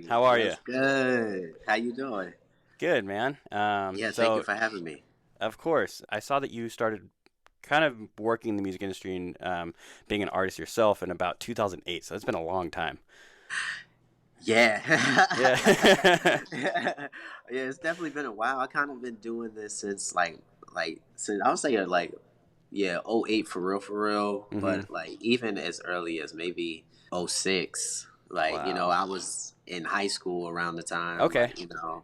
How are you? What's good? How you doing? Good, man. Yeah, thank you So for having me. of course, I saw that you started kind of working in the music industry and being an artist yourself in about 2008. So it's been a long time. Yeah. Yeah. Yeah, it's definitely been a while. I kind of been doing this since since I would say yeah, '08 for real, hmm but like even as early as maybe '06. Like, Wow. I was in high school around the time, Okay.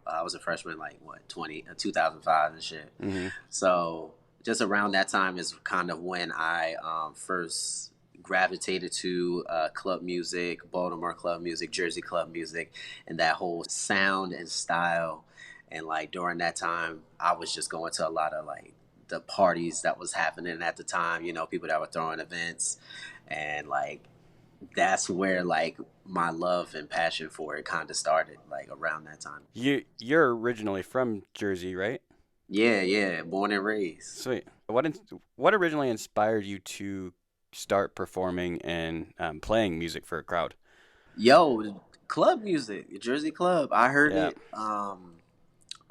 I was a freshman like what, 2005 and shit. hmm So just around that time is kind of when I first gravitated to club music, Baltimore club music, Jersey club music, and that whole sound and style. And like during that time, I was just going to a lot of like the parties that was happening at the time. People that were throwing events, and like that's where like my love and passion for it kind of started, like around that time. You're originally from Jersey, right? Yeah, yeah, born and raised. Sweet. What originally inspired you to start performing and playing music for a crowd? Yo, club music, Jersey club. I heard Yeah. it.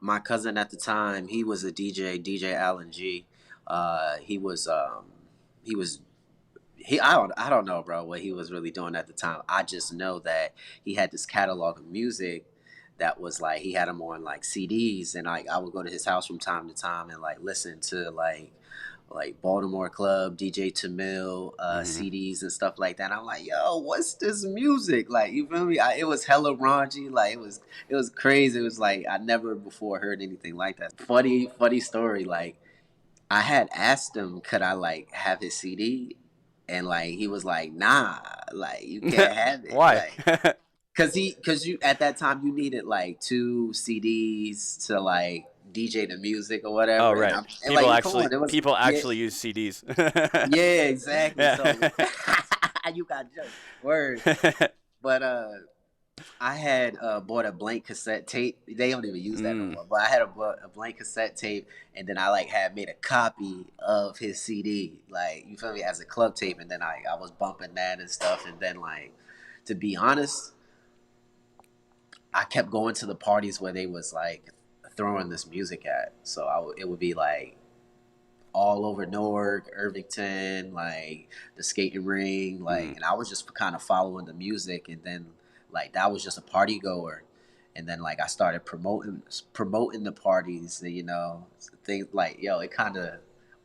My cousin at the time, he was a DJ, DJ Allen G. He was he was he I don't know, bro, what he was really doing at the time. I just know that he had this catalog of music that was like he had them on like CDs, and I would go to his house from time to time and like listen to like Baltimore Club, DJ Tamil, hmm CDs and stuff like that. I'm like, yo, what's this music? Like, you feel me? It was hella raunchy. Like, it was crazy. It was like I never before heard anything like that. Funny story. Like, I had asked him, could I like have his CD, and like he was like, nah, like you can't have it, Why? like. Cause you at that time you needed like two CDs to like DJ the music or Oh, whatever, and right. I'm and like come on, it was People yeah, actually use CDs. yeah, exactly. So Yeah. you got jokes, word. But I had bought a blank cassette tape. They don't even use that no mm. more. But I had a blank cassette tape, and then I like had made a copy of his CD, like you feel me, as a club tape, and then I was bumping that and stuff, and then like to be honest, I kept going to the parties where they was like throwing this music at. So it would be like all over Newark, Irvington, like the skating ring, Mm. like, and I was just kind of following the music, and then like that was just a party goer, and then like I started promoting the parties, things like yo, it kind of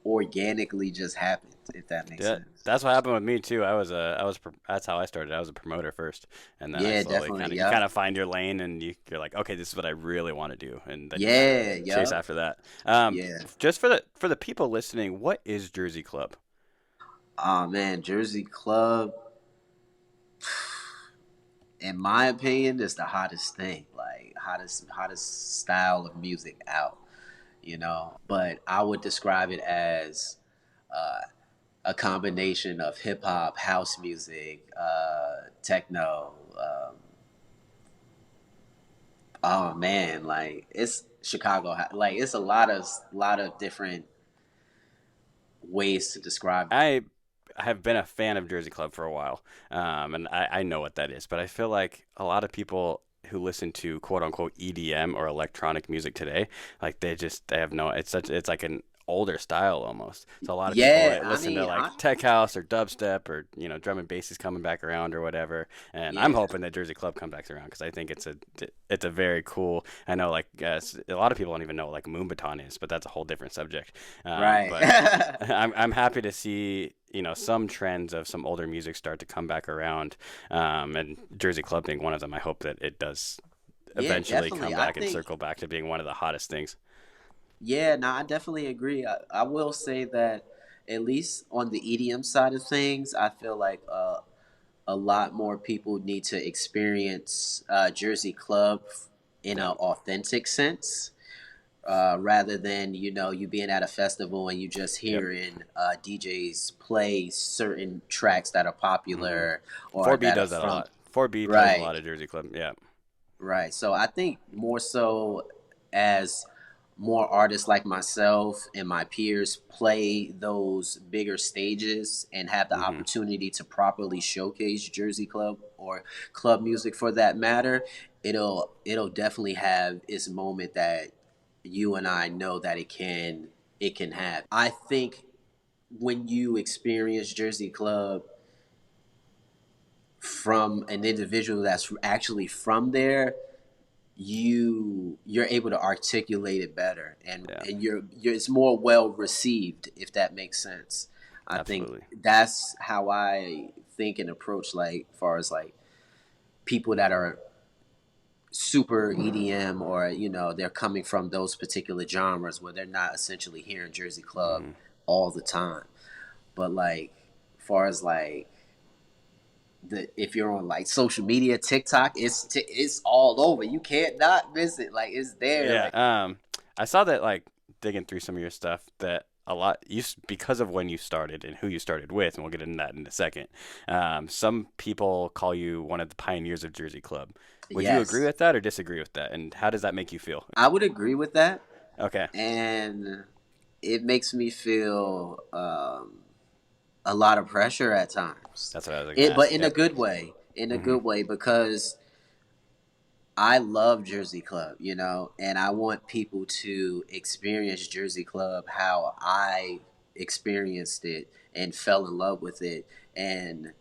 organically just happened, if that makes Yeah, sense. that's what happened with me too. That's how I started. I was a promoter first, and then I Yeah, slowly definitely. you Yep. kind of find your lane, and you're like, okay, this is what I really want to do, and then you kind of Yeah. chase Yep. after that. Yeah. Just for the people listening, what is Jersey Club? Oh man, Jersey Club, in my opinion, is the hottest thing. Like hottest style of music out. But I would describe it as uh, a combination of hip hop, house music, techno. Oh man, like it's Chicago. Like it's a lot of different ways to describe. I have been a fan of Jersey Club for a while, and I know what that is. But I feel like a lot of people who listen to quote unquote EDM or electronic music today, like they have no. It's like an older style almost. So a lot of people Yeah, I listen to mean, like I tech house or dubstep or drum and bass is coming back around or whatever. And I'm yeah, hoping that Jersey Club comes back around because I think it's a very cool. I know like a lot of people don't even know what like Moonbaton is, but that's a whole different subject. right. But I'm happy to see some trends of some older music start to come back around, and Jersey Club being one of them. I hope that it does Yeah, eventually definitely. come I back and think circle back to being one of the hottest things. Yeah, no, I definitely agree. I will say that at least on the EDM side of things, I feel like a lot more people need to experience Jersey Club in Yeah. an authentic sense, rather than you being at a festival and you just Yep. hearing DJs play certain tracks that are hmm popular or 4B that are does that a from lot. 4B plays a right. lot of Jersey Club. Yeah. Right. So I think more so as more artists like myself and my peers play those bigger stages and have the hmm opportunity to properly showcase Jersey Club or club music for that matter, it'll definitely have its moment that you and I know that it can have. I think when you experience Jersey Club from an individual that's actually from there, you're able to articulate it better, Yeah, and you're it's more well received, if that makes sense. I think absolutely. that's how I think and approach, like far as like people that are super EDM, or they're coming from those particular genres where they're not essentially hearing Jersey Club Hmm. all the time. But like far as like if you're on like social media, TikTok, it's all over. You can't not miss it. Like it's there. Yeah. Like I saw that like digging through some of your stuff that a lot because of when you started and who you started with, and we'll get into that in a second. Some people call you one of the pioneers of Jersey Club. Would you agree yes, with that or disagree with that? And how does that make you feel? I would agree with that, Okay, and it makes me feel a lot of pressure at times. that's what I was gonna It, but ask. in a Yep. good way, in a Hmm. good way, because I love Jersey Club, and I want people to experience Jersey Club how I experienced it and fell in love with it. And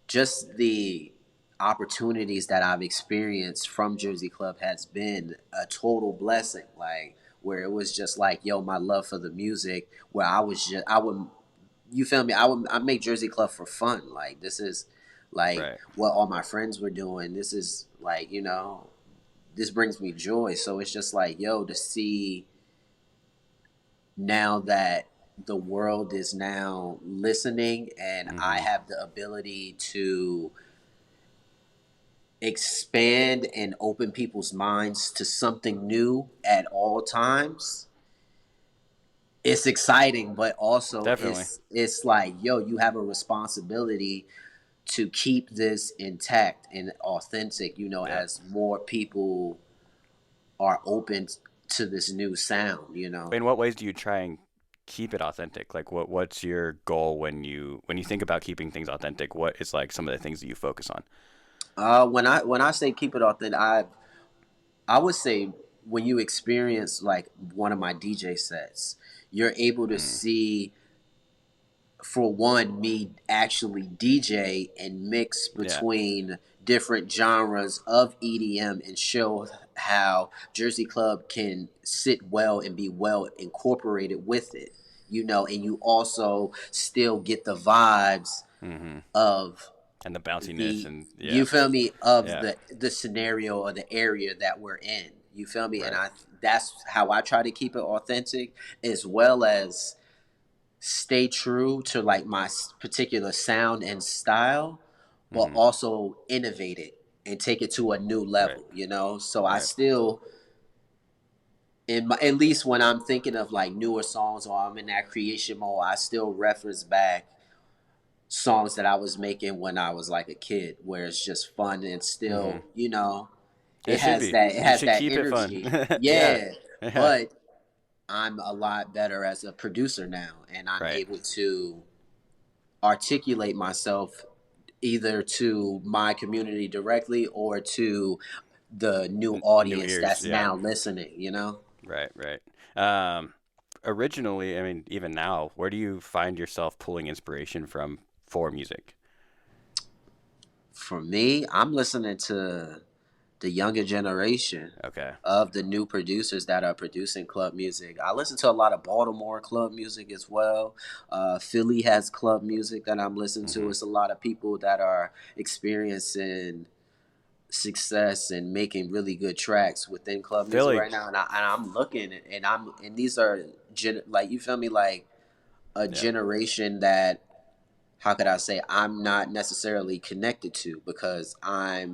just the opportunities that I've experienced from Jersey Club has been a total blessing. Like, where it was just like, yo, my love for the music, where I would, you feel me? I make Jersey Club for fun. Like, this is like Right. what all my friends were doing. This is like, this brings me joy. So it's just like, yo, to see now that the world is now listening, and I Hmm. have the ability to expand and open people's minds to something new at all times. It's exciting, but also Definitely. it's like, yo, you have a responsibility to keep this intact and authentic, Yep. as more people are open to this new sound. In what ways do you try and keep it authentic? Like what's your goal when you think about keeping things authentic? What is like some of the things that you focus on? When I say keep it authentic, I would say when you experience like one of my DJ sets, you're able to Mm, see, for one, me actually DJ and mix yeah. between different genres of EDM and show how Jersey Club can sit well and be well incorporated with it. And you also still get the vibes Hmm. of And the bounciness the and yeah. you feel me, of Yeah. the scenario or the area that we're in. You feel me? And Right. I that's how I try to keep it authentic, as well as stay true to like my particular sound and style, but Hmm. also innovate it and take it to a new Right. level. So I Right. still, at least when I'm thinking of like newer songs or I'm in that creation mode, I still reference back songs that I was making when I was like a kid, where it's just fun and Hmm. still, It should be. it You has should that keep it fun. energy. Yeah. Yeah. Yeah. But I'm a lot better as a producer now, and I'm Right. able to articulate myself either to my community directly or to the new New audience ears. that's Yeah. now listening. Right. Right. Um, originally, I mean, even now, where do you find yourself pulling inspiration from for music? For me, I'm listening to the younger generation Okay. of the new producers that are producing club music. I listen to a lot of Baltimore club music as well. Philly has club music that I'm listening to. Hmm. It's a lot of people that are experiencing success and making really good tracks within club music Philly. right now. And I'm looking, and these are like, you feel me, like a Yeah. generation that, how could I say, I'm not necessarily connected to, because I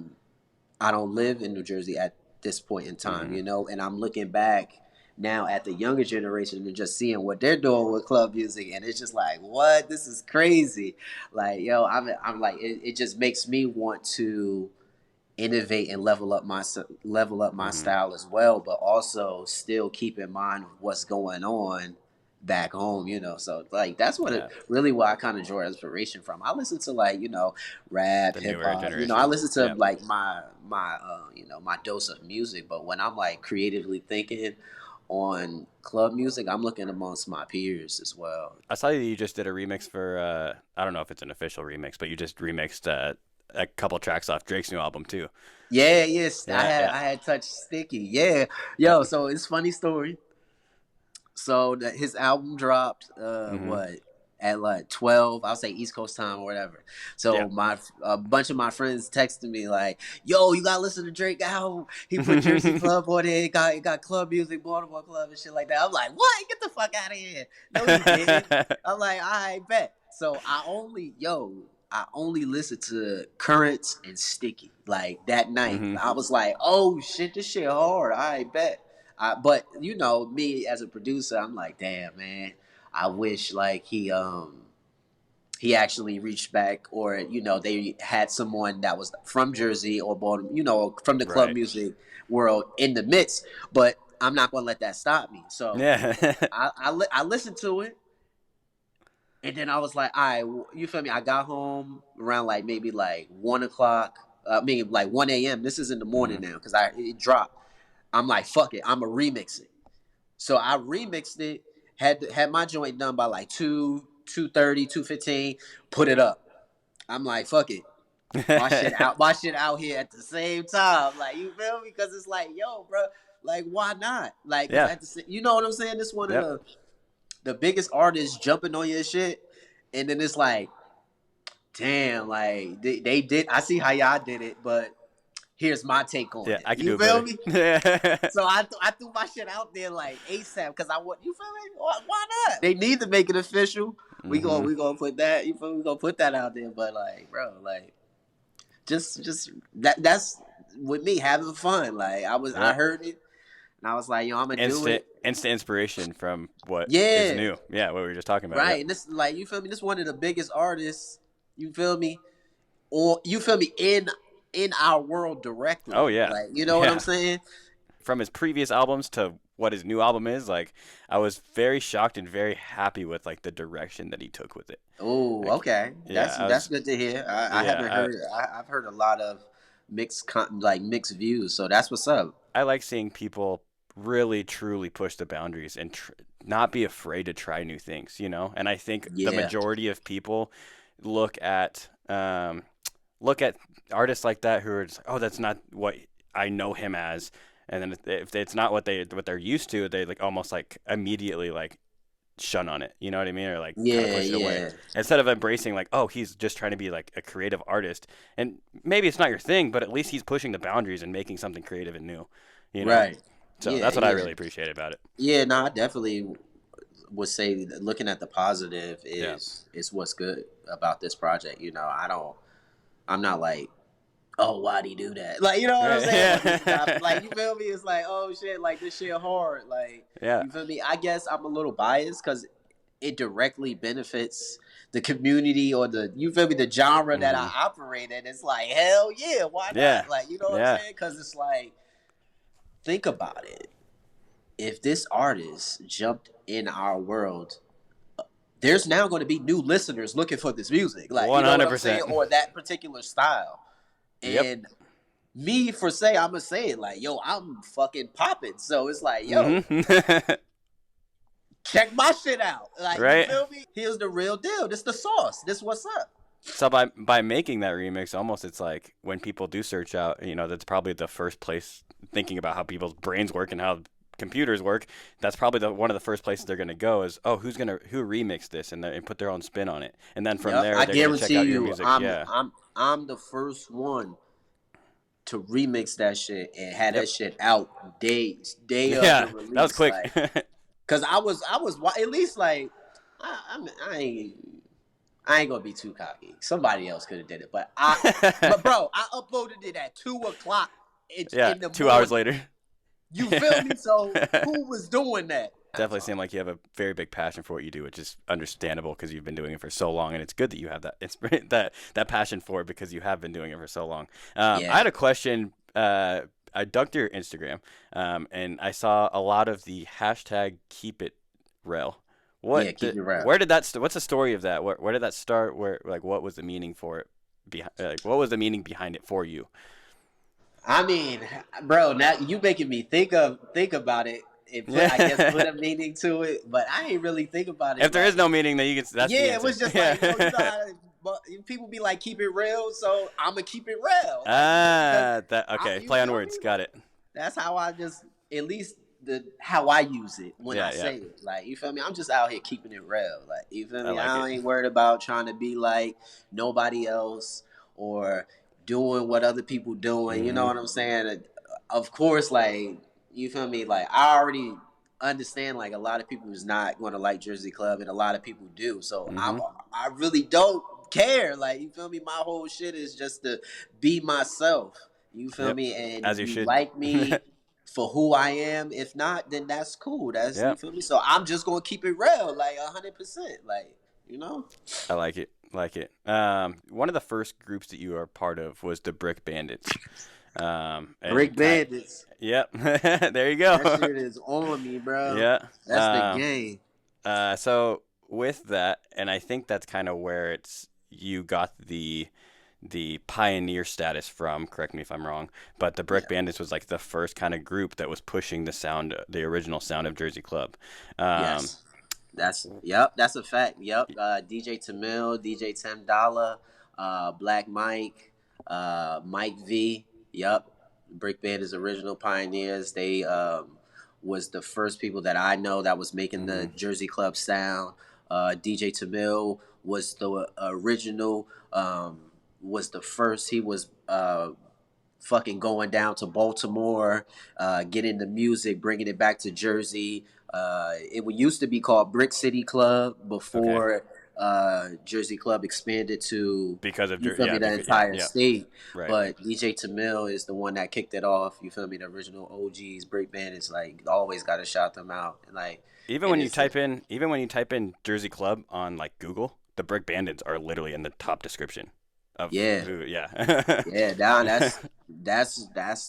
don't live in New Jersey at this point in time, Hmm. and I'm looking back now at the younger generation and just seeing what they're doing with club music, and it's just like, what? This is crazy. Like, yo, I'm like, it just makes me want to innovate and level up my Hmm. style as well, but also still keep in mind what's going on back home, So like that's Yeah, what I kind of draw inspiration from. I listen to like rap, the hip newer hop. I generation. listen to Yeah. like my dose of music. But when I'm like creatively thinking on club music, I'm looking amongst my peers as well. I saw that you just did a remix for I don't know if it's an official remix, but you just remixed a couple tracks off Drake's new album too. Yeah, yes, Yeah, yeah, I had touched Sticky. Yeah, yep. yo. So it's funny story. So his album dropped Mhm. what at like 12, I'll say East Coast time or whatever. Yeah. So my a bunch of my friends texted me like, "Yo, you gotta listen to Drake album. He put Jersey Club on it. It got club music, Baltimore Club and shit like that." I'm like, "What? Get the fuck out of here!" No, he didn't. I'm like, "I bet." So I only listened to Currents and Sticky like that night. Mhm. I was like, "Oh shit, this shit hard." I bet. But me as a producer, I'm like, damn man, I wish like he actually reached back, or they had someone that was from Jersey or Baltimore, from the club Right. music world in the midst. But I'm not gonna let that stop me. So Yeah. I listened to it, and then I was like, all right, you feel me? I got home around like maybe like 1 o'clock. Maybe like 1 a.m. This is in the morning Mhm. now because it dropped. I'm like, fuck it, I'm gonna remix it. So I remixed it, had my joint done by like 2:30, 2:15. Put it up. I'm like, fuck it. My shit out here at the same time. Like, you feel me? Because it's like, yo, bro, like, why not? Like, because Yeah. at you know what I'm saying? This one of Yep. the biggest artists jumping on your shit. And then it's like, damn, like they did. I see how y'all did it, but here's my take on Yeah, it. I can do You it feel better. me? Yeah. So I threw my shit out there like ASAP because I want, you feel me? Why not? They need to make it official. Mhm. We gonna put that, you feel me? We gonna put that out there. But like, bro, like just that's with me having fun. Like I Yep. heard it and I was like, yo, I'm gonna do Instant it. instant inspiration from what is Yeah, new. Yeah, what we were just talking about. right. Yep. And this, like, you feel me? This one of the biggest artists. You feel me? Or you feel me in our world Oh directly. yeah. Like, you know what I'm Yeah. saying? From his previous albums to what his new album is, like I was very shocked and very happy with like the direction that he took with it. Oh, Like okay. yeah, I That's was good to hear. I haven't yeah, heard. I've heard a lot of like mixed views. So that's what's up. I like seeing people really truly push the boundaries and not be afraid to try new things, you know? And I think the Yeah. majority of people look at look at artists like that who are just like, "Oh, that's not what I know him as." And then if it's not what they're used to, they like almost like immediately like shun on it. You know what I mean? Or like kind of Yeah. push it away. Yeah. Instead of embracing like, "Oh, he's just trying to be like a creative artist." And maybe it's not your thing, but at least he's pushing the boundaries and making something creative and new, you know? Right. So Yeah. that's what I Yeah. really appreciate about it. Yeah. No, I definitely would say that looking at the positive Yeah. is what's good about this project. I'm not like, oh, why'd he do that? Like, you know what I'm Right. saying? Or this guy, like, Yeah. you feel me? It's like, oh shit, like this shit hard. Like, Yeah. you feel me? I guess I'm a little biased because it directly benefits the community or you feel me, the genre that I Mhm. operate in. It's like, hell yeah, why Yeah. not? Like, you know what I'm Yeah. saying? Because it's like, think about it. If this artist jumped in our world, there's now going to be new listeners looking for this music. Like, you know what I'm saying? 100%. Or that particular style. Yep. And me for say, I'm gonna say it like, yo, I'm fucking popping. So it's like, yo, Mhm. check my shit out. Like, you Right? feel me? Here's the real deal. This the sauce. This what's up. So by making that remix, almost it's like when people do search out, you know, that's probably the first place thinking about how people's brains work and how computers work. That's probably one of the first places they're gonna go is, oh, who remixed this and put their own spin on it, and then from Yep. there I they're gonna check guarantee out your you, music. Yeah. I'm the first one to remix that shit and have Yep. that shit out day of the Yeah. That was release. quick. Like, cause I was at least like, I ain't gonna be too cocky. Somebody else could have did it, but bro, I uploaded it at 2 o'clock Yeah. in the 2 hours morning. later. You feel me? So who was doing that? Definitely seem like you have a very big passion for what you do, which is understandable because you've been doing it for so long, and it's good that you have that that passion for it because you have been doing it for so long. I Yeah. had a question. I dug your Instagram, and I saw a lot of the hashtag Keep It Rel. Yeah, keep it real. Where did that what's the story of that? Where did that start? Where like what was the meaning for it? Like what was the meaning behind it for you? I mean, bro, now you making me think about it and put, I guess, put Yeah. a meaning to it. But I ain't really think about If it there is like, no meaning, then you can. That's the yeah, it answer. was just like, yo, you know Yeah. how but people be like, keep it real, so I'ma keep it real, like you feel me? Because Ah, that okay. you Play on feel me? words. Got it. That's how I just, at least the how I use it when I Yeah, yeah. say it. Like you feel me? I'm just out here keeping it real. Like you feel I me? like I it. ain't worried about trying to be like nobody else or doing what other people doing. You know Mm-hmm. what I'm saying? Of course, like you feel me? Like I already understand like a lot of people is not going to like Jersey Club and a lot of people do. So Mm-hmm. I really don't care. Like you feel me? My whole shit is just to be myself. You feel Yep. me? And As if you you should. like me for who I am, if not, then that's cool. That's you Yep. feel me? So I'm just gonna keep it real, like 100%. Like, you know? I like it. Like it. One of the first groups that you were part of was the Brick Bandits. And Brick Bandits. yep. There you That go. shit is on me, bro. Yeah. That's the game. So with that, and I think that's kind of where it's you got the pioneer status from. Correct me if I'm wrong, but the Brick Yeah. Bandits was like the first kind of group that was pushing the sound, the original sound of Jersey Club. Um, Yes. That's a fact. Yep. DJ Tamil, DJ Tim Dollar, Black Mike, Mike V. Yep. Brick Band is original pioneers. They was the first people that I know that was making the mhm. Jersey Club sound. DJ Tamil was the original. Was the first. He was fucking going down to Baltimore, getting the music, bringing it back to Jersey. It used to be called Brick City Club Okay. before Jersey Club expanded to, Because of you feel me, yeah, the because yeah, entire yeah, state. right. But DJ Tamil is the one that kicked it off. You feel me? The original OGs, break band. It's like always got to shout them out. And like, and it's Even when you type in Jersey Club on like Google, the Brick Bandits are literally in the top description of yeah, who. Yeah. yeah. Down. That's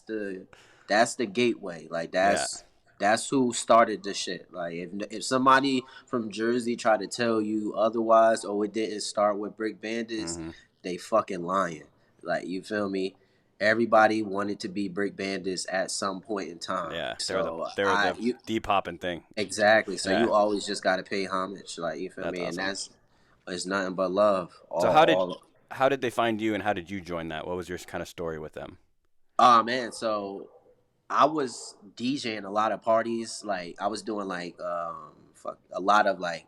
the gateway. Like Yeah. that's who started the shit. Like if somebody from Jersey tried to tell you otherwise, or it didn't start with Brick Bandits, Hmm. they fucking lying. Like you feel me? Everybody wanted to be Brick Bandits at some point in time. Yeah. So They were I the you deep hopping thing. exactly. So Yeah. you always just got to pay homage. Like you feel That's me? And awesome. that's it's nothing but love. So All how did they find you and how did you join that? What was your kind of story with them? Oh man, so I was DJing a lot of parties. Like I was doing like a lot of like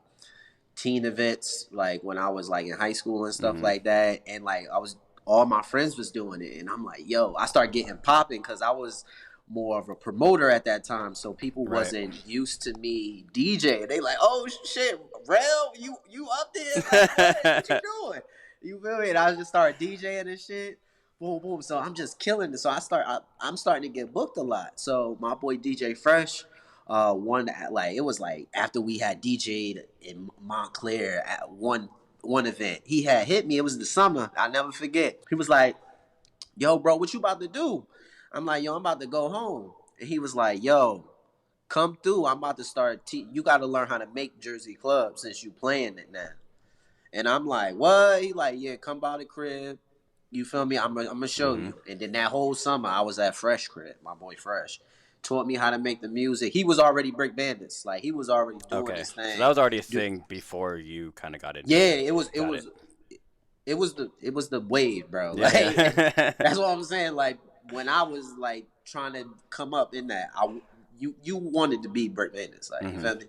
teen events like when I was like in high school and stuff Hmm. like that. And like I was all my friends was doing it and I'm like, yo, I started getting popping because I was more of a promoter at that time. So people Right. wasn't used to me DJ. They like, oh shit, Rel, you up there? Like what you doing? You feel me? And I just started DJing and shit. Boom, boom. So I'm just killing it. So I'm starting to get booked a lot. So my boy DJ Fresh, one like it was like after we had DJ'd in Montclair at one event. He had hit me. It was the summer. I never forget. He was like, "Yo, bro, what you about to do?" I'm like, "Yo, I'm about to go home." And he was like, "Yo, come through. I'm about to start. You got to learn how to make Jersey Club since you playing it now." And I'm like, "What?" He like, "Yeah, come by the crib. You feel me? I'm gonna show Hmm. you." And then that whole summer, I was at Fresh crib. My boy Fresh taught me how to make the music. He was already Brick Bandits. Like he was already doing Okay. his So that thing. was already a Do- thing before you kind of got into Yeah, it. Got it. it was the wave, bro. Yeah, Like yeah. that's what I'm saying. Like when I was like trying to come up in that, you wanted to be Brick Bandits, like you Hmm. feel me?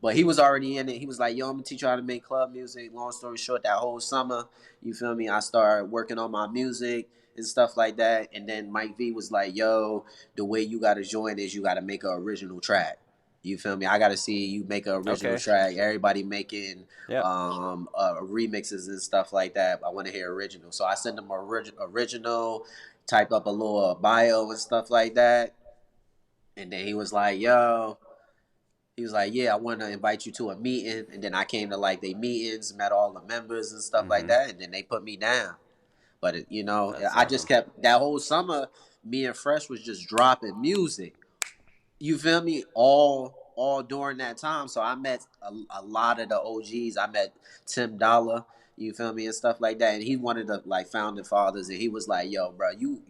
But he was already in it. He was like, "Yo, I'm gonna teach you how to make club music." Long story short, that whole summer, you feel me? I started working on my music and stuff like that. And then Mike V was like, "Yo, the way you gotta join is you gotta make an original track." You feel me? I gotta see you make an original Okay. track. Everybody making Yep. remixes and stuff like that. I want to hear original, so I sent him original, type up a little bio and stuff like that, and then he was like, "Yo." He was like, "Yeah, I want to invite you to a meeting," and then I came to like they meetings, met all the members and stuff like Hmm. that, and then they put me down. But That's I just awesome. kept that whole summer. Me and Fresh was just dropping music. You feel me? All all during that time. So I met a lot of the OGs. I met Tim Dollar, you feel me, and stuff like that. And he one of the like founding fathers, and he was like, "Yo, bro, you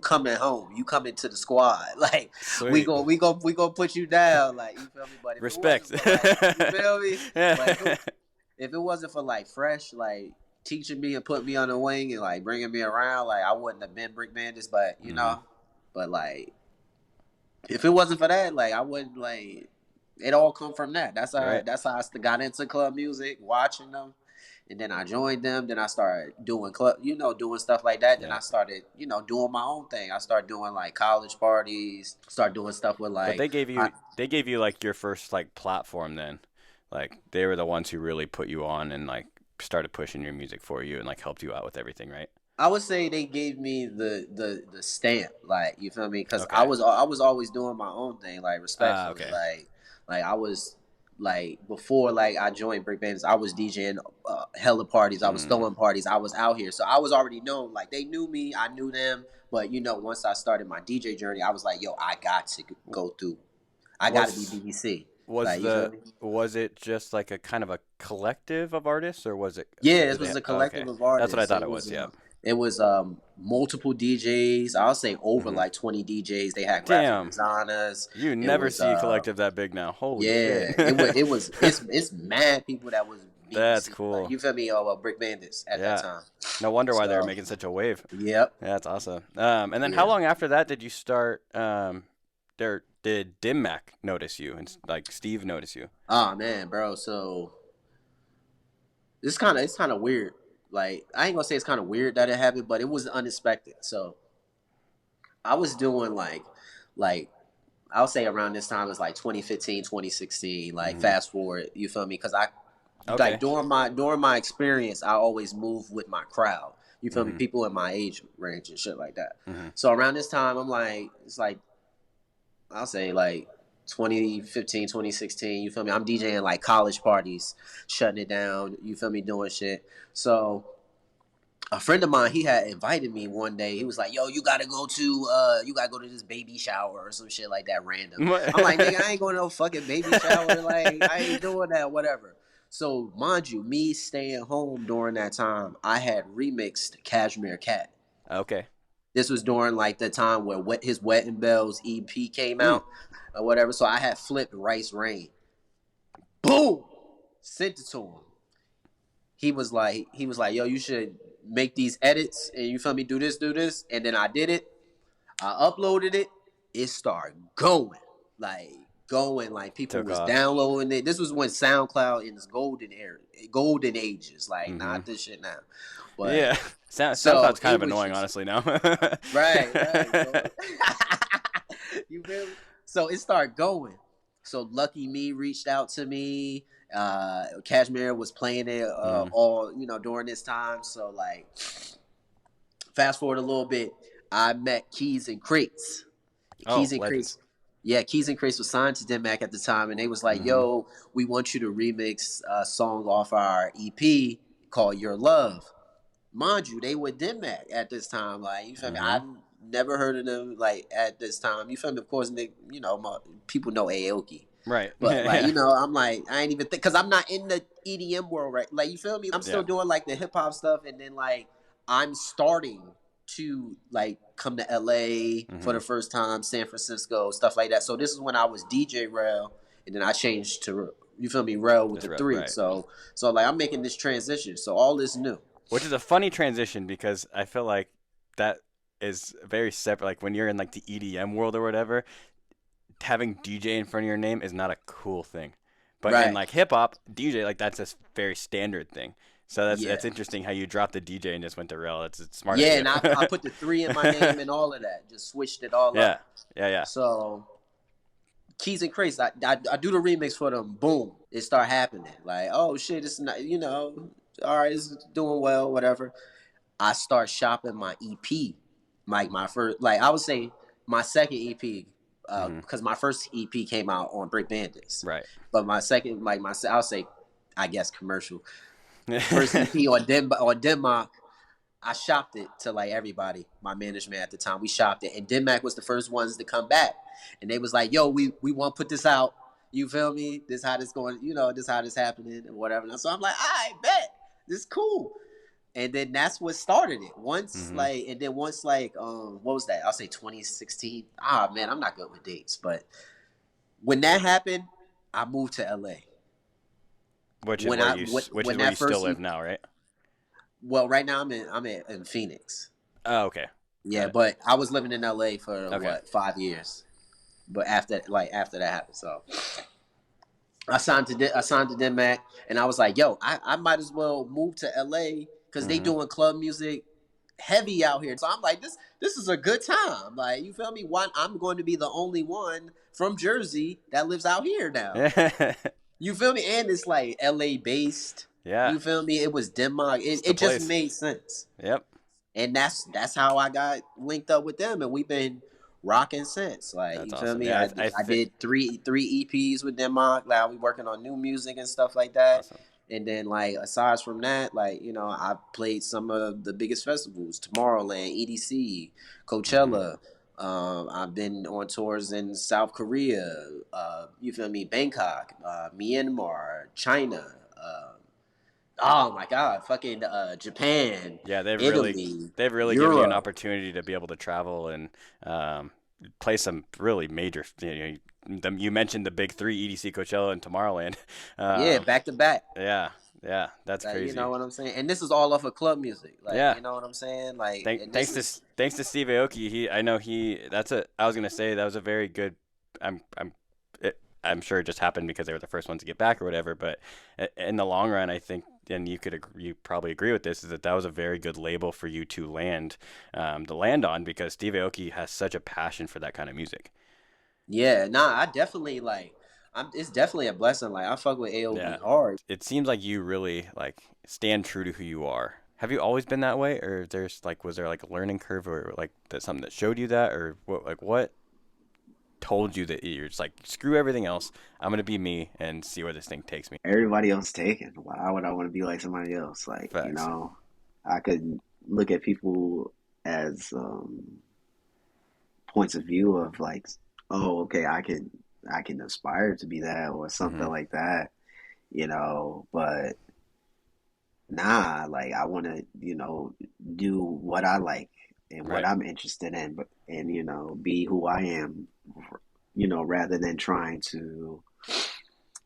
coming home? You coming to the squad? Like we Sweet. go we go put you down, like you feel me." But if it Respect. wasn't for like you feel me, but Yeah. if it wasn't for like Fresh, like teaching me and putting me on the wing and like bringing me around, like I wouldn't have been Brick Bandits. But you Hmm. know, but like if it wasn't for that, like I wouldn't like. It all come from that. Right. That's how I got into club music, watching them, and then I joined them. Then I started doing club, doing stuff like that. Then Yeah. I started, doing my own thing. I started doing like college parties. Start doing stuff with But like, they gave you like your first like platform then. Like they were the ones who really put you on and like started pushing your music for you and like helped you out with everything, right? I would say they gave me the stamp, like you feel me, because Okay. I was always doing my own thing, like respectfully, Okay. like I was like before like I joined Brick Bandits, I was DJing hella parties, I was Mm. throwing parties, I was out here, so I was already known. Like they knew me, I knew them, but once I started my DJ journey, I was like, yo, I got to go through, I got to be Was BBC, was like you feel the me. was it just like a kind of a collective of artists or was it Yeah, it did was they a oh, okay. collective of That's what I artists. thought it was. Yep. It was multiple DJs. I'll say over Hmm. like 20 DJs. They had graphic Damn. designers. You It never was see a collective that big now. Holy shit. yeah. It was it's mad people that was That's BBC. Like cool. you feel me? Brick Bandits at that Yeah. time. No wonder why they were So making such a wave. yep. Yeah, that's awesome. And then how Yeah. long after that did you start? There did Dim Mak notice you and like Steve notice you? Oh man, bro. So it's kind of weird. Like I ain't gonna say it's kind of weird that it happened, but it was unexpected. So I was doing like I'll say around this time is like 2015, 2016. Like Hmm. fast forward, you feel me? Because I like Okay. during my experience, I always move with my crowd. You feel me? Hmm. People in my age range and shit like that. Hmm. So around this time, I'm like, it's like I'll say like 2015, 2016. You feel me? I'm DJing like college parties, shutting it down. You feel me? Doing shit. So a friend of mine, he had invited me one day. He was like, "Yo, you gotta go to this baby shower or some shit like that random." I'm like, "Nigga, I ain't going to no fucking baby shower. Like, I ain't doing that. Whatever." So, mind you, me staying home during that time, I had remixed Cashmere Cat. Okay. This was during like the time where his Wet and Bells EP came Mm. out or whatever. So I had flipped Rice Rain. Boom, sent it to him. He was like, yo, you should make these edits and you feel me, do this, and then I did it. I uploaded it. It started going like people Took was off. downloading it. This was when SoundCloud in its golden ages, like Hmm. not this shit now. But Yeah. so SoundCloud's kind it of was annoying, just honestly, now. right. So you feel me? So it started going. So Lucky Me reached out to me. Cashmere was playing it Hmm. all during this time. So like, fast forward a little bit, I met Keys and Crates. Oh, Keys and legends. Crates. Yeah, Keys and Crates was signed to Dim Mak at the time, and they was like, Hmm. "Yo, we want you to remix a song off our EP called Your Love." Mind you, they were Dim Mak at this time. Like you feel me? Hmm. I never heard of them like at this time. You feel me? Of course, people know Aoki. Right. But like Yeah. I'm like I ain't even think because I'm not in the EDM world right. Like you feel me? I'm still Yeah. doing like the hip hop stuff, and then like I'm starting to like come to LA for Hmm. the first time, San Francisco, stuff like that. So this is when I was DJ Rel, and then I changed to you feel me Rel with Just the three. right. So like I'm making this transition. So all this new. Which is a funny transition because I feel like that is very separate. Like when you're in like the EDM world or whatever, having DJ in front of your name is not a cool thing. But in Right. like hip hop, DJ like that's a very standard thing. So Yeah. that's interesting how you dropped the DJ and just went to Rel. It's a smart Yeah, idea. and I put the three in my name and all of that. Just switched it all Yeah. up. Yeah. Yeah. So Keys and Crates, I do the remix for them. Boom, it start happening. Like, oh shit, it's not, all right, it's doing well, whatever. I start shopping my EP, like my first, like I would say my second EP, Hmm. because my first EP came out on Brick Bandits, Right. but my second, like I'll say, I guess commercial first EP on Dim Mak, I shopped it to like everybody, my management at the time. We shopped it, and Dim Mak was the first ones to come back, and they was like, "Yo, we want to put this out. You feel me? This how this going, this how this happening and whatever. So I'm like, I bet this is cool. And then that's what started it. Mm-hmm. Once like what was that? I'll say 2016. Ah man, I'm not good with dates, but when that happened, I moved to LA. Which is When where I you which is when where you that still first live now, right? well, right now I'm in Phoenix. Oh, okay. Yeah, Got it. but I was living in LA for Okay. what, 5 years. But after that happened, so I signed to Dim Mak, and I was like, yo, I might as well move to LA because they Mm-hmm. doing club music heavy out here. So I'm like, this is a good time. Like, you feel me? One, I'm going to be the only one from Jersey that lives out here now. Yeah. You feel me? And it's like LA based. Yeah. You feel me? It was Dim Mak. It's It, the it just place. made sense. Yep. And that's how I got linked up with them, and we've been rocking since. Like, That's you feel awesome. me? Yeah. I did three EPs with Dim Mak. Now we working on new music and stuff like that. Awesome. And then like aside from that, like I played some of the biggest festivals: Tomorrowland, EDC, Mm-hmm. Coachella. I've been on tours in South Korea. You feel me? Bangkok, Myanmar, China. Oh my God, fucking Japan, Yeah, Italy, they've really given you an Europe. opportunity to be able to travel and um, play some really major. You mentioned the big three: EDC, Coachella, and Tomorrowland. Yeah, Um, back to back. yeah, yeah, that's Like, you crazy. know what I'm saying? And this is all off of club music. Like, Yeah, you know what I'm saying? Like, and this is thanks to Steve Aoki. I know that's a. I was gonna say that was a very good. I'm I'm sure it just happened because they were the first ones to get back or whatever. But in the long run, I think, and you probably agree with this, is that was a very good label for you to land on because Steve Aoki has such a passion for that kind of music. yeah, nah, I definitely like it's definitely a blessing. Like I fuck with Yeah, AOV hard. it seems like you really like stand true to who you are. Have you always been that way, or was there like a learning curve, or like that something that showed you that, or what told you that you're just like screw everything else, I'm gonna be me and see where this thing takes me? Everybody else taken. Why would I want to be like somebody else? Like, Facts. I could look at people as points of view of like, oh, okay, I can aspire to be that or something Mm-hmm. like that, but nah, like I want to, do what I like and what Right. I'm interested in, but and be who I am, rather than trying to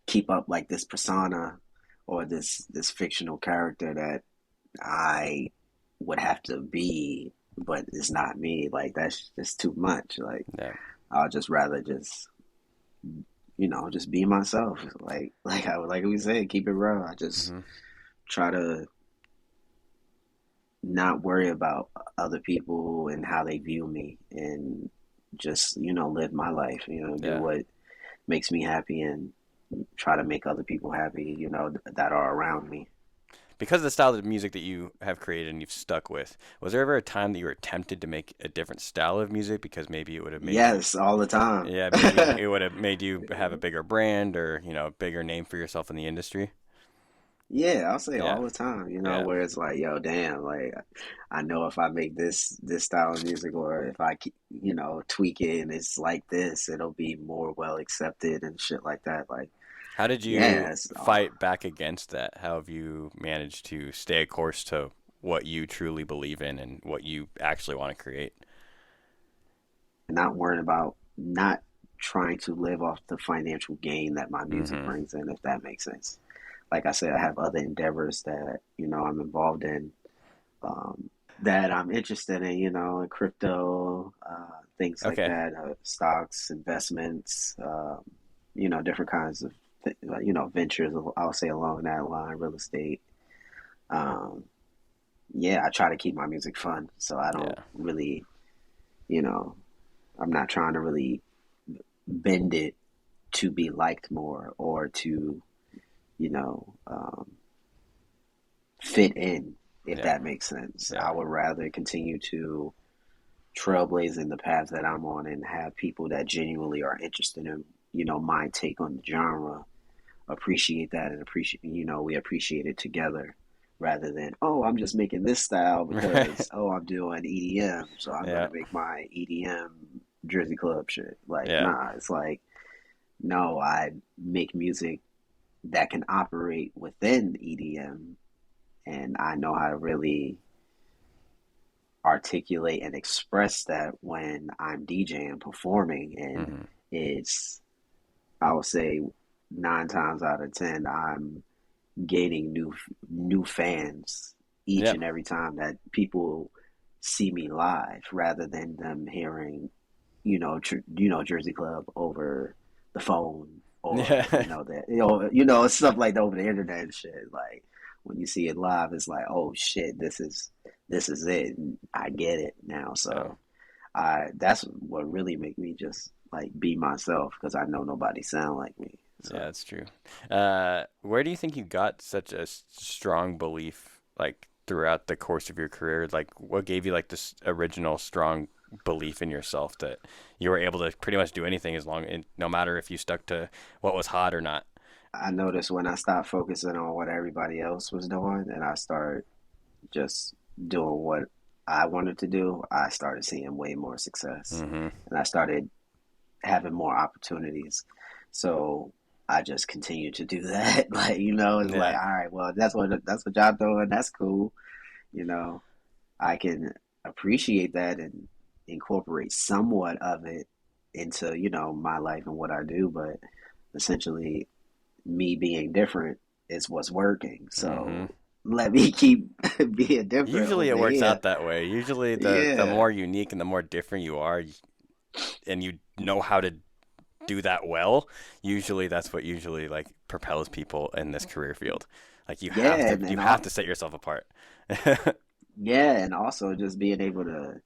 keep up like this persona or this fictional character that I would have to be, but it's not me. Like that's just too much. Like Yeah. I'll just rather just just be myself. Like we said, keep it real. I just Mm-hmm. try to not worry about other people and how they view me and just live my life. Do Yeah. what makes me happy and try to make other people happy. That are around me. Because of the style of music that you have created and you've stuck with, was there ever a time that you were tempted to make a different style of music because maybe it would have made you, Yes, all the time. yeah, maybe it would have made you have a bigger brand or, a bigger name for yourself in the industry? Yeah, I'll say Yeah. all the time, Yeah. where it's like, yo, damn, like I know if I make this style of music or if I tweak it and it's like this, it'll be more well accepted and shit like that. Like, How did you yeah, it's fight back against that? How have you managed to stay a course to what you truly believe in and what you actually want to create? not worrying about not trying to live off the financial gain that my music Mm-hmm. brings in, if that makes sense. Like I said, I have other endeavors that, I'm involved in, that I'm interested in, in crypto, things like Okay. that, stocks, investments, different kinds of, ventures, I'll say along that line, real estate. Um, yeah, I try to keep my music fun. So I don't Yeah. really, you know, I'm not trying to really bend it to be liked more or to, you know, um, fit in, if Yeah. that makes sense. Yeah. I would rather continue to trailblaze in the path that I'm on and have people that genuinely are interested in, my take on the genre appreciate that and we appreciate it together rather than, oh, I'm just making this style Right. because, oh, I'm doing EDM, so I'm going Yeah. to make my EDM Jersey Club shit. Like, Yeah. nah, it's like, no, I make music that can operate within EDM, and I know how to really articulate and express that when I'm DJing, performing, and Hmm. it's, I would say, 9 times out of 10, I'm gaining new fans each Yeah. and every time that people see me live, rather than them hearing, Jersey Club over the phone, or Yeah. stuff like that over the internet and shit. Like when you see it live, it's like, oh shit, this is it. And I get it now. Yeah. So I that's what really make me just like be myself, because I know nobody sound like me. Yeah, So that's true. Where do you think you got such a strong belief, like throughout the course of your career? Like, what gave you like this original strong belief in yourself that you were able to pretty much do anything as long, and no matter if you stuck to what was hot or not? I noticed when I stopped focusing on what everybody else was doing, and I started just doing what I wanted to do, I started seeing way more success, Hmm. and I started having more opportunities. So I just continued to do that. Like, it's like, Yeah. all right, well, that's what y'all doing. That's cool. You know, I can appreciate that and incorporate somewhat of it into, my life and what I do, but essentially me being different is what's working. Hmm. So let me keep being different Usually it over works here. out that way. Usually the Yeah. more unique and the more different you are, and you know how to do that well, usually that's what usually like propels people in this career field. Like Yeah, and, you and have all, to set yourself apart. yeah, and also just being able to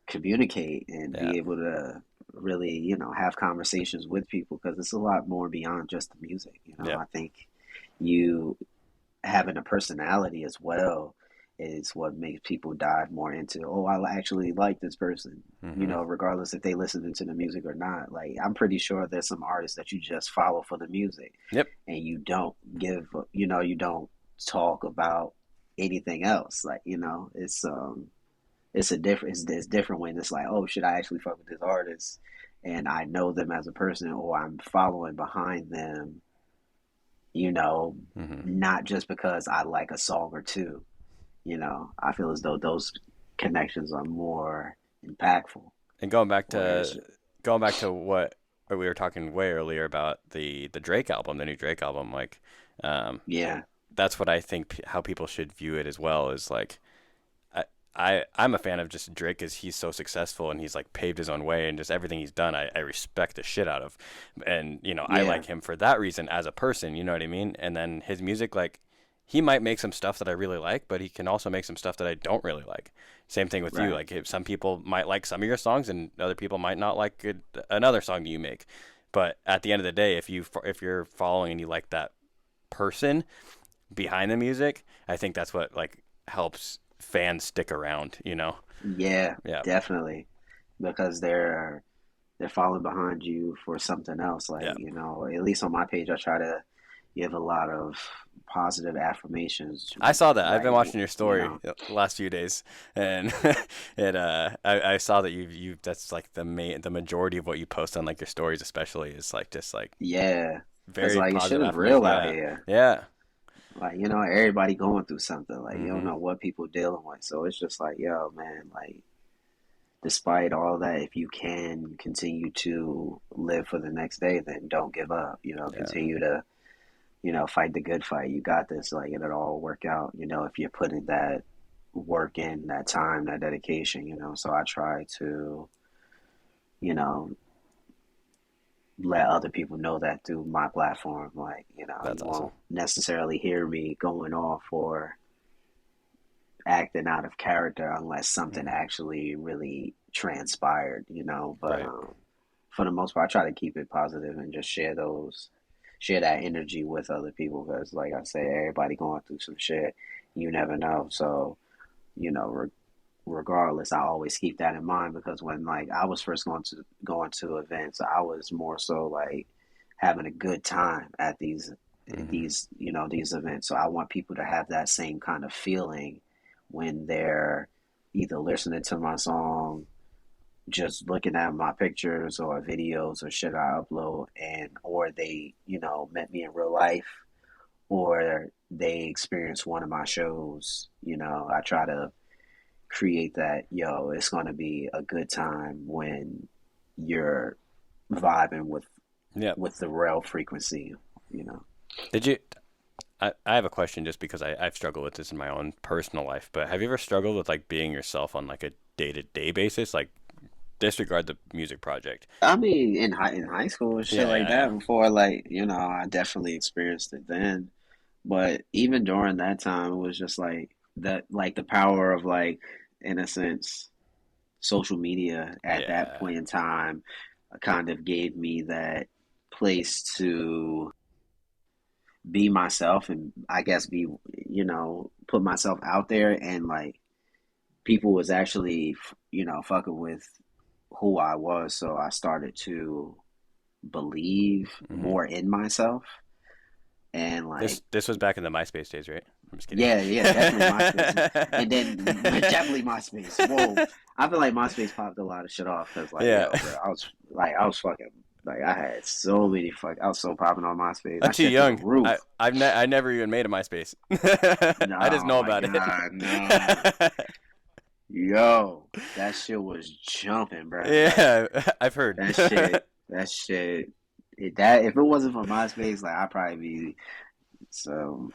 communicate and Yeah. be able to really, have conversations with people, because it's a lot more beyond just the music. Yeah. I think you having a personality as well is what makes people dive more into, oh, I actually like this person, Hmm. regardless if they listen to the music or not. Like, I'm pretty sure there's some artists that you just follow for the music, Yep. and you don't you don't talk about anything else. Like, it's different when it's like, oh, should I actually fuck with this artist, and I know them as a person, or I'm following behind them, you know, Hmm. not just because I like a song or two. I feel as though those connections are more impactful. And Whereas, going back to what we were talking way earlier about the Drake album, the new Drake album, like um yeah, that's what I think how people should view it as well, is like I'm a fan of just Drake because he's so successful and he's like paved his own way, and just everything he's done I respect the shit out of. And I yeah, like him for that reason as a person, you know what I mean? And then his music, like he might make some stuff that I really like, but he can also make some stuff that I don't really like. Same thing with you. right, Like if some people might like some of your songs and other people might not like another song that you make. But at the end of the day, if you're following and you like that person behind the music, I think that's what like helps fans stick around, you know? yeah, Yeah. definitely, because they're falling behind you for something else. Like, Yeah. at least on my page, I try to give a lot of positive affirmations. I saw that. I've been Like, watching your you story know, the last few days, and I saw that you that's like the majority of what you post on like your stories especially is like just like yeah, because very like shit positive is real affirmation. out Yeah. here. Yeah. Like, everybody going through something. Like, you don't Mhm. know what people dealing with. So it's just like, yo, man, like, despite all that, if you can continue to live for the next day, then don't give up. Yeah. Continue to, fight the good fight. You got this. Like, it'll all work out, if you're putting that work in, that time, that dedication. So I try to, you know, let other people know that through my platform. Like, That's you awesome. won't necessarily hear me going off or acting out of character unless something Mhm. actually really transpired. But Right. for the most part, I try to keep it positive and just share that energy with other people, because, like I say, everybody going through some shit. You never know. So, you know, re- regardless, I always keep that in mind, because when like I was first going to events, I was more so like having a good time at Mhm. these events. So I want people to have that same kind of feeling when they're either listening to my song just looking at my pictures or videos or shit I upload, and or they, met me in real life, or they experience one of my shows. I try to create that, it's going to be a good time when you're vibing Yep. with the rail frequency, you know. Did you? I have a question just because I've struggled with this in my own personal life, but have you ever struggled with like being yourself on like a day-to-day basis? Like disregard the music project. I mean, in high school and shit Yeah, like yeah, yeah. that before, like, I definitely experienced it then. But even during that time, it was just like the power of, like, in a sense, social media at that Yeah. point in time kind of gave me that place to be myself, and I guess put myself out there, and like people was actually, fucking with who I was. So I started to believe Hmm. more in myself, and like, This was back in the MySpace days, right? I'm just kidding. yeah, yeah, definitely MySpace, and then definitely MySpace. Whoa, I feel like MySpace popped a lot of shit off because, like, Yeah. yo, bro, I was fucking, like, I had so many I was so popping on MySpace. I'm I too shit through the young. roof. I never even made a MySpace. I just Oh know my about it. god, no, yo, that shit was jumping, bro. Like, Yeah, I've heard. that shit, that shit. That if it wasn't for MySpace, like, I'd probably be some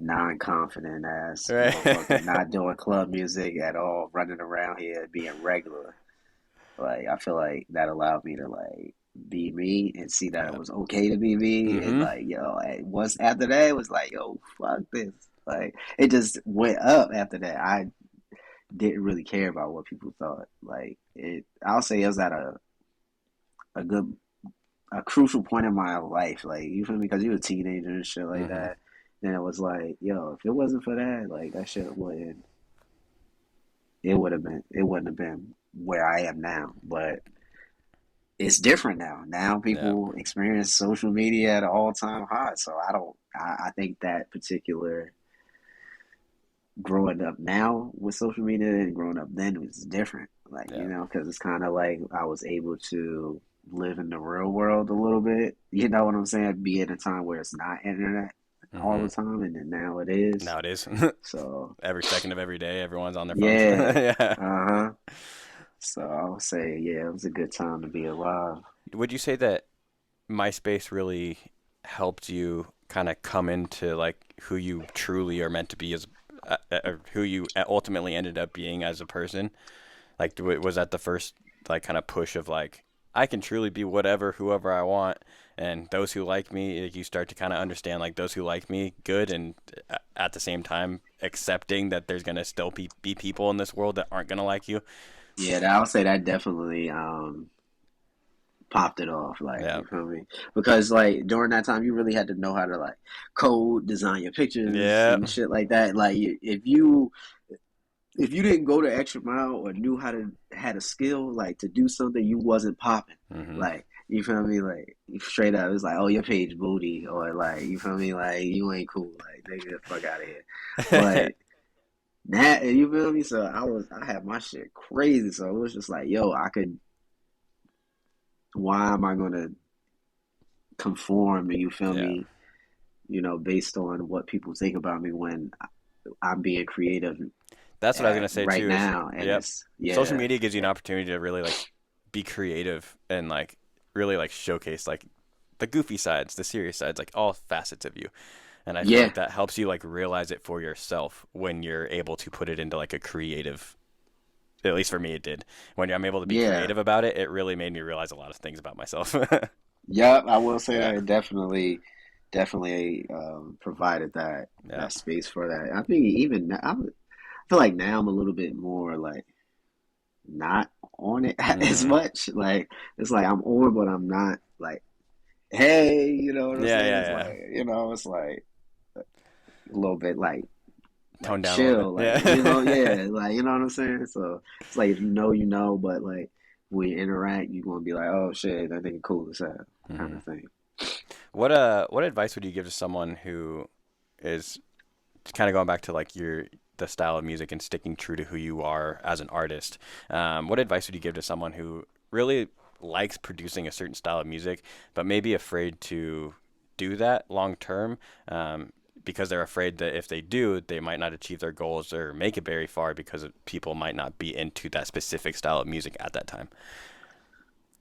non-confident ass motherfucker, Right. not doing club music at all, running around here being regular. Like, I feel like that allowed me to, like, be me and see that it Yeah. was okay to be me. And, Hmm. like, yo, once after that, it was like, yo, fuck this. Like, it just went up after that. I didn't really care about what people thought. Like, I'll say it was at a good, a crucial point in my life. Like, you feel me? Because you were a teenager and shit like Hmm. that. Then it was like, yo, if it wasn't for that, like, that shit wouldn't, it wouldn't have been where I am now. But it's different now. Now Yeah. people experience social media at an all time high. So I think that particular growing up now with social media and growing up then was different. Like, Yeah. because it's kind of like I was able to live in the real world a little bit. You know what I'm saying? Be at a time where it's not internet all Hmm. the time, and then now it is. Now it is. So Every second of every day, everyone's on their phones. yeah, Yeah. uh huh. So I would say, yeah, it was a good time to be alive. Would you say that MySpace really helped you kind of come into like who you truly are meant to be as, or who you ultimately ended up being as a person? Like, was that the first like kind of push of like I can truly be whatever, whoever I want, and those who like me, like, you start to kind of understand like those who like me, good, and at the same time accepting that there's gonna still be people in this world that aren't gonna like you. Yeah, I would say that definitely popped it off. Like, Yeah. you feel me? Because, like, during that time, you really had to know how to, like, code, design your pictures Yeah. and shit like that. Like, if you didn't go the extra mile or knew how to had a skill, like, to do something, you wasn't popping. Hmm. Like, you feel me? Like, straight up, it's like, oh, your page booty, or, like, you feel me? Like, you ain't cool. Like, nigga, get the fuck out of here. But that, you feel me? So I had my shit crazy. So it was just like, yo, I could. Why am I gonna conform? You feel Yeah. me? Based on what people think about me when I'm being creative That's what I was at gonna say right too. Is now, and yep, it's social yeah, media gives you an opportunity to really like be creative and like really like showcase like the goofy sides, the serious sides, like all facets of you. And I feel yeah, like that helps you like realize it for yourself when you're able to put it into like a creative. At least for me, it did. When I'm able to be yeah. creative about it, it really made me realize a lot of things about myself. Yep, I will say Yeah, that it definitely provided yeah. that space for that. I think even now, I feel like now I'm a little bit more like not on it as Hmm. much. Like, it's like I'm on, but I'm not like, hey, you know what I'm Yeah, saying? yeah, It's yeah. like, it's like a little bit like Tone down a little bit. chill, like, Yeah. yeah, like, you know what I'm saying? So it's like, if you know, but like when you interact, you're gonna be like, oh shit, that nigga cool as hell, kind Hmm. of thing. What advice would you give to someone who is kind of going back to like the style of music and sticking true to who you are as an artist. What advice would you give to someone who really likes producing a certain style of music, but may be afraid to do that long term? Because they're afraid that if they do, they might not achieve their goals or make it very far because people might not be into that specific style of music at that time.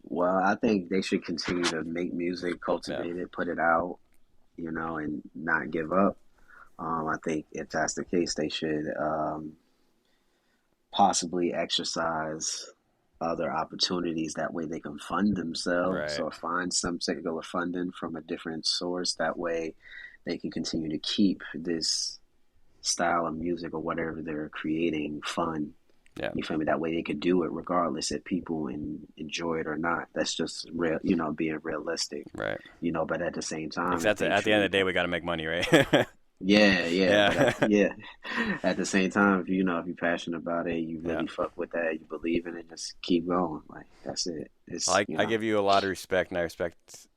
Well, I think they should continue to make music, Yeah. cultivate it, put it out, and not give up. I think if that's the case, they should possibly exercise other opportunities. That way they can fund themselves Right. or find some particular funding from a different source. That way they can continue to keep this style of music or whatever they're creating fun. Yeah. You feel me? That way they could do it regardless if people enjoy it or not. That's just real, being realistic. Right. But at the same time, if Because they at the end truly of the day, want, we got to make money, right? yeah, yeah, but Yeah. yeah, at the same time, if you're passionate about it, you Yeah. really fuck with that, you believe in it, just keep going. Like that's it. It's I give you a lot of respect, and I respect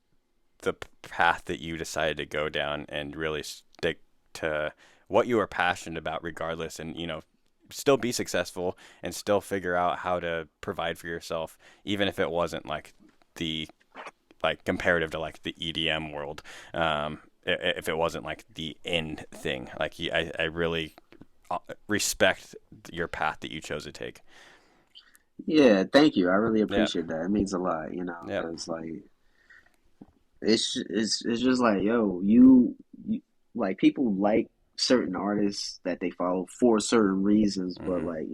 the path that you decided to go down and really stick to what you are passionate about, regardless, and still be successful and still figure out how to provide for yourself, even if it wasn't like the comparative to like the EDM world. If it wasn't like the end thing, like I really respect your path that you chose to take. Yeah. Thank you. I really Yeah. appreciate that. It means a lot, Yeah. because like it's just like yo, you like people like certain artists that they follow for certain reasons, but Hmm. like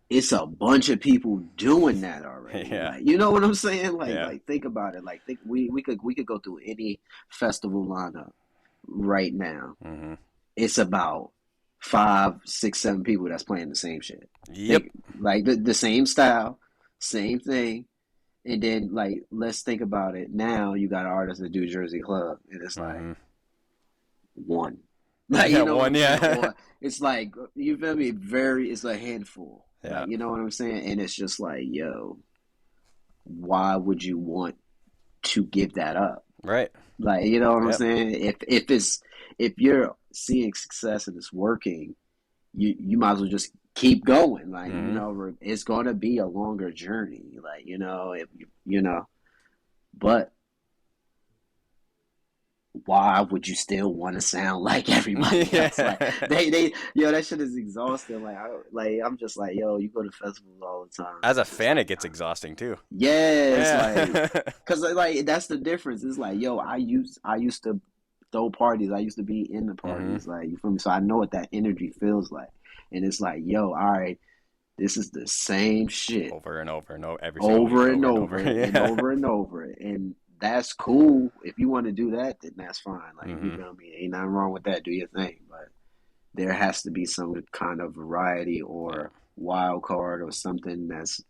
it's a bunch of people doing that already. Yeah. Like, you know what I'm saying? Yeah. Like think about it. Like think we could go through any festival lineup right now. Hmm. It's about five, six, seven people that's playing the same shit. Yep. Think like the same style, same thing. And then like let's think about it. Now you got artists that do Jersey Club and it's like Hmm. one. Like Yeah. you know what One. I'm saying? Yeah. Or it's like you feel me? It's a handful. Yeah. Like you know what I'm saying? And it's just like, yo, why would you want to give that up? Right. Like you know what I'm Yep. saying? If you're seeing success and it's working, you might as well just keep going. Like Hmm. it's gonna be a longer journey. Like if but why would you still want to sound like everybody else? Like Yeah. that shit is exhausting. I'm just like, yo, you go to festivals all the time. As a It's just fan, it like, gets exhausting too. yeah, it's like, Yeah. cause like that's the difference. It's like, yo, I used to throw parties. I used to be in the Hmm. parties. Like you feel me? So I know what that energy feels like. And it's like, yo, all right, this is the same shit Over and over and over every single week, over and over and over over. and Yeah. over and over. And that's cool. If you want to do that, then that's fine. Like, you Hmm. feel me? Ain't nothing wrong with that. Do your thing. But there has to be some kind of variety Yeah. or wild card or something that's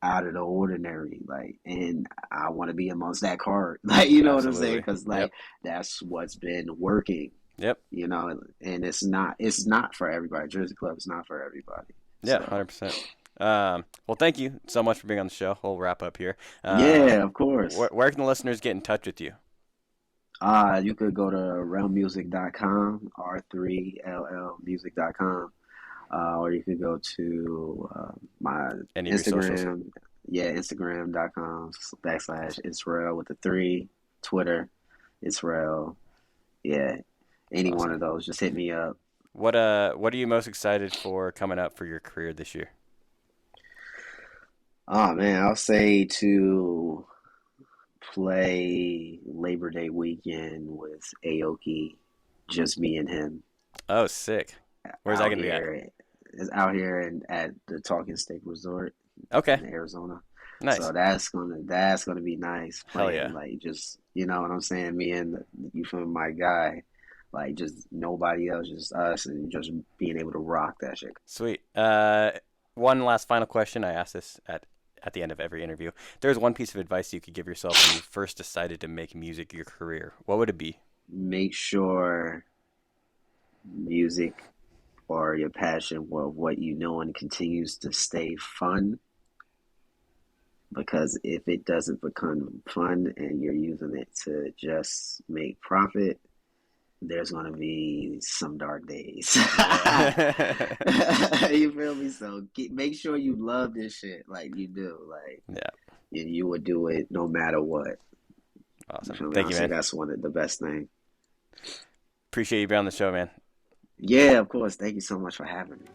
out of the ordinary. Like, and I want to be amongst that card. Like, you know what I'm saying? Absolutely. Because, Yep. like, that's what's been working, Yep. and it's not for everybody. Jersey Club is not for everybody. Yeah. So, 100%. Well, thank you so much for being on the show. We'll wrap up here. yeah, of course. Where can the listeners get in touch with you? You could go to realmusic.com, R3LL music.com, or you could go to my Any of your socials? Instagram, yeah, Instagram.com / Israel with the three, Twitter, Israel, yeah, any one Awesome. of those, just hit me up. What are you most excited for coming up for your career this year? Oh man, I'll say to play Labor Day weekend with Aoki, just me and him. Oh, sick. Where's that out gonna be at? here is out here and at the Talking Stick Resort Okay. in Arizona. Nice. So that's gonna be nice Hell playing yeah. like just what I'm saying, me and you feel my guy, like just nobody else, just us and just being able to rock that shit. Sweet. One last final question. I ask this at the end of every interview. If there's one piece of advice you could give yourself when you first decided to make music your career, what would it be? Make sure music or your passion or what you know and continues to stay fun, because if it doesn't become fun and you're using it to just make profit, there's gonna be some dark days. Yeah. You feel me? So make sure you love this shit like you do. Like Yeah. you would do it no matter what. You Awesome. feel me? Thank I'll you, say man. that's one of the best things. Appreciate you being on the show, man. Yeah, of course. Thank you so much for having me.